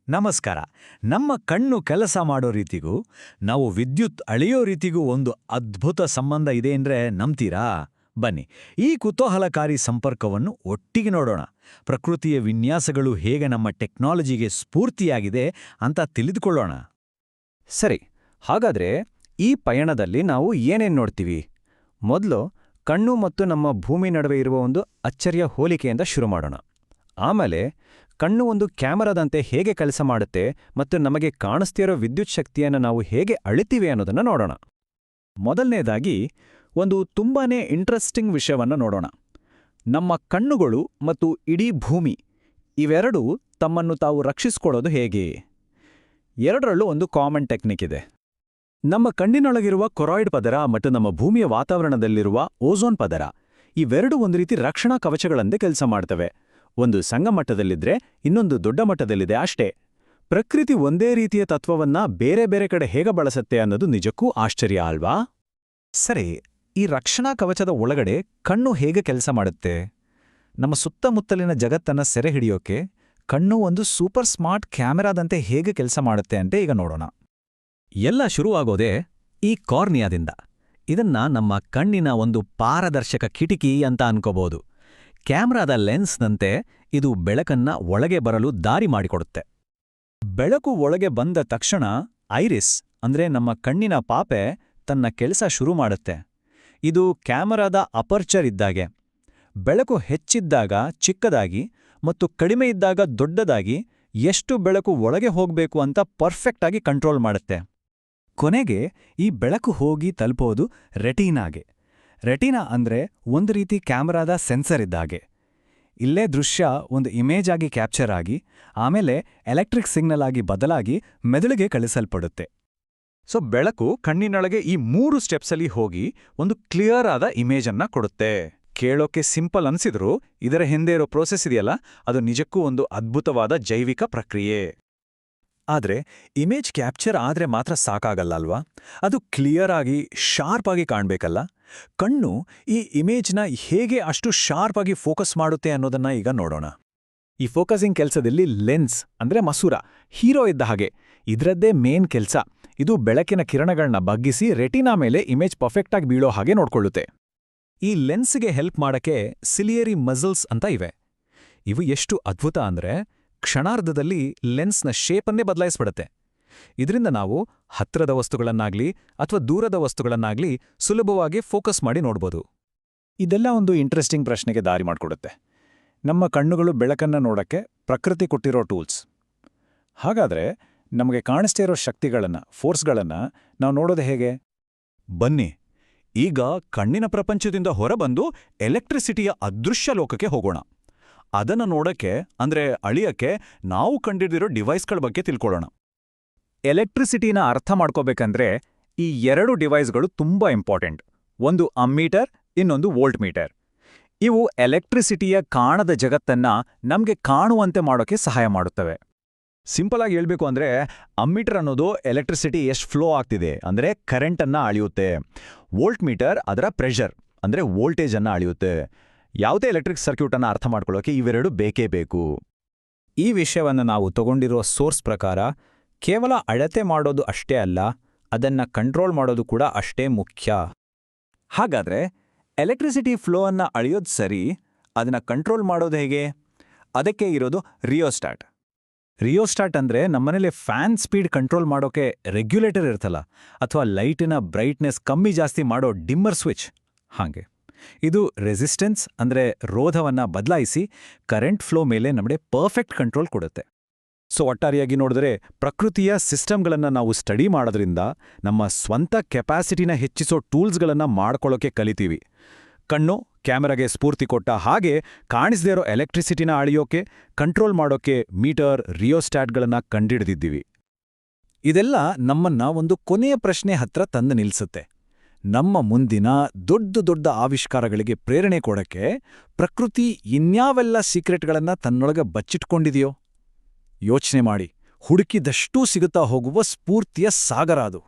ನಮಸ್ಕಾರ. ನಮ್ಮ ಕಣ್ಣು ಕೆಲಸ ಮಾಡೋ ರೀತಿಗೂ ನಾವು ವಿದ್ಯುತ್ ಅಳೆಯೋ ರೀತಿಗೂ ಒಂದು ಅದ್ಭುತ ಸಂಬಂಧ ಇದೆ ಅಂದ್ರೆ ನಂಬ್ತೀರಾ? ಬನ್ನಿ, ಈ ಕುತೂಹಲಕಾರಿ ಸಂಪರ್ಕವನ್ನು ಒಟ್ಟಿಗೆ ನೋಡೋಣ. ಪ್ರಕೃತಿಯ ವಿನ್ಯಾಸಗಳು ಹೇಗೆ ನಮ್ಮ ಟೆಕ್ನಾಲಜಿಗೆ ಸ್ಫೂರ್ತಿಯಾಗಿದೆ ಅಂತ ತಿಳಿದುಕೊಳ್ಳೋಣ. ಸರಿ, ಹಾಗಾದ್ರೆ ಈ ಪಯಣದಲ್ಲಿ ನಾವು ಏನೇನ್ ನೋಡ್ತೀವಿ? ಮೊದಲು ಕಣ್ಣು ಮತ್ತು ನಮ್ಮ ಭೂಮಿ ನಡುವೆ ಇರುವ ಒಂದು ಅಚ್ಚರಿಯ ಹೋಲಿಕೆಯಿಂದ ಶುರು ಮಾಡೋಣ. ಆಮೇಲೆ ಕಣ್ಣು ಒಂದು ಕ್ಯಾಮರಾದಂತೆ ಹೇಗೆ ಕೆಲಸ ಮಾಡುತ್ತೆ ಮತ್ತು ನಮಗೆ ಕಾಣಿಸ್ತಿರೋ ವಿದ್ಯುತ್ ಶಕ್ತಿಯನ್ನು ನಾವು ಹೇಗೆ ಅಳಿತೀವಿ ಅನ್ನೋದನ್ನು ನೋಡೋಣ. ಮೊದಲನೇದಾಗಿ ಒಂದು ತುಂಬಾನೇ ಇಂಟ್ರೆಸ್ಟಿಂಗ್ ವಿಷಯವನ್ನು ನೋಡೋಣ. ನಮ್ಮ ಕಣ್ಣುಗಳು ಮತ್ತು ಇಡೀ ಭೂಮಿ ಇವೆರಡೂ ತಮ್ಮನ್ನು ತಾವು ರಕ್ಷಿಸಿಕೊಳ್ಳೋದು ಹೇಗೆ? ಎರಡರಲ್ಲೂ ಒಂದು ಕಾಮನ್ ಟೆಕ್ನಿಕ್ ಇದೆ. ನಮ್ಮ ಕಣ್ಣಿನೊಳಗಿರುವ ಕೊರಾಯ್ಡ್ ಪದರ ಮತ್ತು ನಮ್ಮ ಭೂಮಿಯ ವಾತಾವರಣದಲ್ಲಿರುವ ಓಝೋನ್ ಪದರ ಇವೆರಡೂ ಒಂದು ರೀತಿ ರಕ್ಷಣಾ ಕವಚಗಳಂತೆ ಕೆಲಸ ಮಾಡ್ತವೆ. ಒಂದು ಸಣ್ಣ ಮಟ್ಟದಲ್ಲಿದ್ರೆ ಇನ್ನೊಂದು ದೊಡ್ಡ ಮಟ್ಟದಲ್ಲಿದೆ ಅಷ್ಟೇ. ಪ್ರಕೃತಿ ಒಂದೇ ರೀತಿಯ ತತ್ವವನ್ನ ಬೇರೆ ಬೇರೆ ಕಡೆ ಹೇಗೆ ಬಳಸತ್ತೆ ಅನ್ನೋದು ನಿಜಕ್ಕೂ ಆಶ್ಚರ್ಯ ಅಲ್ವಾ? ಸರಿ, ಈ ರಕ್ಷಣಾ ಕವಚದ ಒಳಗಡೆ ಕಣ್ಣು ಹೇಗೆ ಕೆಲಸ ಮಾಡುತ್ತೆ? ನಮ್ಮ ಸುತ್ತಮುತ್ತಲಿನ ಜಗತ್ತನ್ನ ಸೆರೆ ಹಿಡಿಯೋಕೆ ಕಣ್ಣು ಒಂದು ಸೂಪರ್ ಸ್ಮಾರ್ಟ್ ಕ್ಯಾಮೆರಾದಂತೆ ಹೇಗೆ ಕೆಲಸ ಮಾಡುತ್ತೆ ಅಂತ ಈಗ ನೋಡೋಣ. ಎಲ್ಲ ಶುರುವಾಗೋದೇ ಈ ಕಾರ್ನಿಯಾದಿಂದ. ಇದನ್ನ ನಮ್ಮ ಕಣ್ಣಿನ ಒಂದು ಪಾರದರ್ಶಕ ಕಿಟಕಿ ಅಂತ ಅನ್ಕೋಬಹುದು. ಕ್ಯಾಮ್ರಾದ ಲೆನ್ಸ್ನಂತೆ ಇದು ಬೆಳಕನ್ನ ಒಳಗೆ ಬರಲು ದಾರಿ ಮಾಡಿಕೊಡುತ್ತೆ. ಬೆಳಕು ಒಳಗೆ ಬಂದ ತಕ್ಷಣ ಐರಿಸ್ ಅಂದ್ರೆ ನಮ್ಮ ಕಣ್ಣಿನ ಪಾಪೆ ತನ್ನ ಕೆಲಸ ಶುರು ಮಾಡುತ್ತೆ. ಇದು ಕ್ಯಾಮರಾದ ಅಪರ್ಚರ್ ಇದ್ದಾಗೆ. ಬೆಳಕು ಹೆಚ್ಚಿದ್ದಾಗ ಚಿಕ್ಕದಾಗಿ ಮತ್ತು ಕಡಿಮೆ ಇದ್ದಾಗ ದೊಡ್ಡದಾಗಿ ಎಷ್ಟು ಬೆಳಕು ಒಳಗೆ ಹೋಗ್ಬೇಕು ಅಂತ ಪರ್ಫೆಕ್ಟಾಗಿ ಕಂಟ್ರೋಲ್ ಮಾಡುತ್ತೆ. ಕೊನೆಗೆ ಈ ಬೆಳಕು ಹೋಗಿ ತಲುಪೋದು ರೆಟೀನಾಗೆ. ರೆಟಿನಾ ಅಂದ್ರೆ ಒಂದು ರೀತಿ ಕ್ಯಾಮರಾದ ಸೆನ್ಸರ್ ಇದ್ದಾಗೆ. ಇಲ್ಲೇ ದೃಶ್ಯ ಒಂದು ಇಮೇಜ್ ಆಗಿ ಕ್ಯಾಪ್ಚರ್ ಆಗಿ ಆಮೇಲೆ ಎಲೆಕ್ಟ್ರಿಕ್ ಸಿಗ್ನಲ್ ಆಗಿ ಬದಲಾಗಿ ಮೆದುಳಿಗೆ ಕಳಿಸಲ್ಪಡುತ್ತೆ. ಸೊ ಬೆಳಕು ಕಣ್ಣಿನೊಳಗೆ ಈ 3 ಸ್ಟೆಪ್ಸಲ್ಲಿ ಹೋಗಿ ಒಂದು ಕ್ಲಿಯರ್ ಆದ ಇಮೇಜನ್ನ ಕೊಡುತ್ತೆ. ಕೇಳೋಕೆ ಸಿಂಪಲ್ ಅನ್ಸಿದ್ರೂ ಇದರ ಹಿಂದೆ ಇರೋ ಪ್ರೋಸೆಸ್ ಇದೆಯಲ್ಲ, ಅದು ನಿಜಕ್ಕೂ ಒಂದು ಅದ್ಭುತವಾದ ಜೈವಿಕ ಪ್ರಕ್ರಿಯೆ. ಆದ್ರೆ ಇಮೇಜ್ ಕ್ಯಾಪ್ಚರ್ ಆದ್ರೆ ಮಾತ್ರ ಸಾಕಾಗಲ್ಲ ಅಲ್ವಾ? ಅದು ಕ್ಲಿಯರ್ ಆಗಿ ಶಾರ್ಪ್ ಆಗಿ ಕಾಣ್ಬೇಕಲ್ಲ. ಕಣ್ಣು ಈ ಇಮೇಜ್ನ ಹೇಗೆ ಅಷ್ಟು ಶಾರ್ಪ್ ಆಗಿ ಫೋಕಸ್ ಮಾಡುತ್ತೆ ಅನ್ನೋದನ್ನ ಈಗ ನೋಡೋಣ. ಈ ಫೋಕಸಿಂಗ್ ಕೆಲಸದಲ್ಲಿ ಲೆನ್ಸ್ ಅಂದ್ರೆ ಮಸೂರ ಹೀರೋ ಇದ್ದ ಹಾಗೆ. ಇದ್ರದ್ದೇ ಮೇನ್ ಕೆಲಸ. ಇದು ಬೆಳಕಿನ ಕಿರಣಗಳನ್ನ ಬಗ್ಗಿಸಿ ರೆಟಿನಾ ಮೇಲೆ ಇಮೇಜ್ ಪರ್ಫೆಕ್ಟಾಗಿ ಬೀಳೋ ಹಾಗೆ ನೋಡ್ಕೊಳ್ಳುತ್ತೆ. ಈ ಲೆನ್ಸ್ಗೆ ಹೆಲ್ಪ್ ಮಾಡಕ್ಕೆ ಸಿಲಿಯರಿ ಮಸಲ್ಸ್ ಅಂತ ಇವೆ. ಇವು ಎಷ್ಟು ಅದ್ಭುತ ಅಂದ್ರೆ ಕ್ಷಣಾರ್ಧದಲ್ಲಿ ಲೆನ್ಸ್ನ ಶೇಪನ್ನೇ ಬದಲಾಯಿಸ್ಬಿಡುತ್ತೆ. ಇದರಿಂದ ನಾವು ಹತ್ತಿರದ ವಸ್ತುಗಳನ್ನಾಗ್ಲಿ ಅಥವಾ ದೂರದ ವಸ್ತುಗಳನ್ನಾಗ್ಲಿ ಸುಲಭವಾಗಿ ಫೋಕಸ್ ಮಾಡಿ ನೋಡ್ಬೋದು. ಇದೆಲ್ಲ ಒಂದು ಇಂಟ್ರೆಸ್ಟಿಂಗ್ ಪ್ರಶ್ನೆಗೆ ದಾರಿ ಮಾಡಿಕೊಡುತ್ತೆ. ನಮ್ಮ ಕಣ್ಣುಗಳು ಬೆಳಕನ್ನ ನೋಡಕ್ಕೆ ಪ್ರಕೃತಿ ಕೊಟ್ಟಿರೋ ಟೂಲ್ಸ್. ಹಾಗಾದ್ರೆ ನಮಗೆ ಕಾಣಿಸ್ತಾ ಇರೋ ಶಕ್ತಿಗಳನ್ನ, ಫೋರ್ಸ್ಗಳನ್ನ ನಾವು ನೋಡೋದು ಹೇಗೆ? ಬನ್ನಿ, ಈಗ ಕಣ್ಣಿನ ಪ್ರಪಂಚದಿಂದ ಹೊರಬಂದು ಎಲೆಕ್ಟ್ರಿಸಿಟಿಯ ಅದೃಶ್ಯ ಲೋಕಕ್ಕೆ ಹೋಗೋಣ. ಅದನ್ನ ನೋಡಕ್ಕೆ ಅಂದ್ರೆ ಅಳಿಯಕ್ಕೆ ನಾವು ಕಂಡಿಡಿರೋ ಡಿವೈಸ್ಗಳ ಬಗ್ಗೆ ತಿಳ್ಕೊಳ್ಳೋಣ. ಎಲೆಕ್ಟ್ರಿಸಿಟಿನ ಅರ್ಥ ಮಾಡ್ಕೋಬೇಕಂದ್ರೆ ಈ 2 ಡಿವೈಸ್ಗಳು ತುಂಬಾ ಇಂಪಾರ್ಟೆಂಟ್. ಒಂದು ಅಮ್ಮೀಟರ್, ಇನ್ನೊಂದು ವೋಲ್ಟ್ ಮೀಟರ್. ಇವು ಎಲೆಕ್ಟ್ರಿಸಿಟಿಯ ಕಾಣದ ಜಗತ್ತನ್ನ ನಮ್ಗೆ ಕಾಣುವಂತೆ ಮಾಡೋಕೆ ಸಹಾಯ ಮಾಡುತ್ತವೆ. ಸಿಂಪಲ್ ಆಗಿ ಹೇಳ್ಬೇಕು ಅಂದ್ರೆ ಅಮ್ಮೀಟರ್ ಅನ್ನೋದು ಎಲೆಕ್ಟ್ರಿಸಿಟಿ ಎಷ್ಟು ಫ್ಲೋ ಆಗ್ತಿದೆ ಅಂದ್ರೆ ಕರೆಂಟ್ ಅನ್ನ ಅಳೆಯುತ್ತೆ. ವೋಲ್ಟ್ ಮೀಟರ್ ಅದರ ಪ್ರೆಷರ್ ಅಂದ್ರೆ ವೋಲ್ಟೇಜ್ ಅನ್ನ ಅಳೆಯುತ್ತೆ. ಯಾವುದೇ ಎಲೆಕ್ಟ್ರಿಕ್ ಸರ್ಕ್ಯೂಟ್ ಅನ್ನ ಅರ್ಥ ಮಾಡ್ಕೊಳ್ಳೋಕೆ ಇವೆರಡು ಬೇಕೇ ಬೇಕು. ಈ ವಿಷಯವನ್ನು ನಾವು ತಗೊಂಡಿರುವ ಸೋರ್ಸ್ ಪ್ರಕಾರ ಕೇವಲ ಅಳತೆ ಮಾಡೋದು ಅಷ್ಟೇ ಅಲ್ಲ, ಅದನ್ನ ಕಂಟ್ರೋಲ್ ಮಾಡೋದು ಕೂಡ ಅಷ್ಟೇ ಮುಖ್ಯ. ಹಾಗಾದ್ರೆ ಎಲೆಕ್ಟ್ರಿಸಿಟಿ ಫ್ಲೋ ಅನ್ನ ಅಳೆಯೋದು ಸರಿ, ಅದನ್ನ ಕಂಟ್ರೋಲ್ ಮಾಡೋದು ಹೇಗೆ? ಅದಕ್ಕೆ ಇರೋದು ರಿಯೋಸ್ಟಾಟ್. ರಿಯೋಸ್ಟಾಟ್ ಅಂದ್ರೆ ನಮ್ಮನೇಲಿ ಫ್ಯಾನ್ ಸ್ಪೀಡ್ ಕಂಟ್ರೋಲ್ ಮಾಡೋಕೆ ರೆಗ್ಯುಲೇಟರ್ ಇರ್ತಲ್ಲ, ಅಥವಾ ಲೈಟಿನ ಬ್ರೈಟ್ನೆಸ್ ಕಮ್ಮಿ ಜಾಸ್ತಿ ಮಾಡೋ ಡಿಮ್ಮರ್ ಸ್ವಿಚ್ ಹಾಗೆ. ಇದು ರೆಸಿಸ್ಟೆನ್ಸ್ ಅಂದ್ರೆ ರೋಧವನ್ನ ಬದಲಾಯಿಸಿ ಕರೆಂಟ್ ಫ್ಲೋ ಮೇಲೆ ನಮಗೆ ಪರ್ಫೆಕ್ಟ್ ಕಂಟ್ರೋಲ್ ಕೊಡುತ್ತೆ. ಸೊ ಒಟ್ಟಾರೆಯಾಗಿ ನೋಡಿದ್ರೆ ಪ್ರಕೃತಿಯ ಸಿಸ್ಟಮ್ಗಳನ್ನ ನಾವು ಸ್ಟಡಿ ಮಾಡೋದ್ರಿಂದ ನಮ್ಮ ಸ್ವಂತ ಕೆಪಾಸಿಟಿನ ಹೆಚ್ಚಿಸೋ ಟೂಲ್ಸ್ಗಳನ್ನ ಮಾಡ್ಕೊಳ್ಳೋಕೆ ಕಲಿತೀವಿ. ಕಣ್ಣು ಕ್ಯಾಮೆರಾಗೆ ಸ್ಫೂರ್ತಿ ಕೊಟ್ಟ ಹಾಗೆ ಕಾಣಿಸದೇ ಇರೋ ಎಲೆಕ್ಟ್ರಿಸಿಟಿನ ಅಳೆಯೋಕೆ, ಕಂಟ್ರೋಲ್ ಮಾಡೋಕೆ ಮೀಟರ್, ರಿಯೋಸ್ಟಾಟ್ಗಳನ್ನ ಕಂಡಿಡಿದಿದ್ದೀವಿ. ಇದೆಲ್ಲ ನಮ್ಮನ್ನ ಒಂದು ಕೊನೆಯ ಪ್ರಶ್ನೆ ಹತ್ರ ತಂದು ನಿಲ್ಸುತ್ತೆ. ನಮ್ಮ ಮುಂದಿನ ದೊಡ್ಡ ದೊಡ್ಡ ಆವಿಷ್ಕಾರಗಳಿಗೆ ಪ್ರೇರಣೆ ಕೊಡಕ್ಕೆ ಪ್ರಕೃತಿ ಇನ್ಯಾವೆಲ್ಲ ಸೀಕ್ರೆಟ್ಗಳನ್ನ ತನ್ನೊಳಗೆ ಬಚ್ಚಿಟ್ಕೊಂಡಿದೆಯೋ? ಯೋಚನೆ ಮಾಡಿ, ಹುಡುಕಿದಷ್ಟೂ ಸಿಗುತ್ತಾ ಹೋಗುವ ಸ್ಫೂರ್ತಿಯ ಸಾಗರ ಅದು.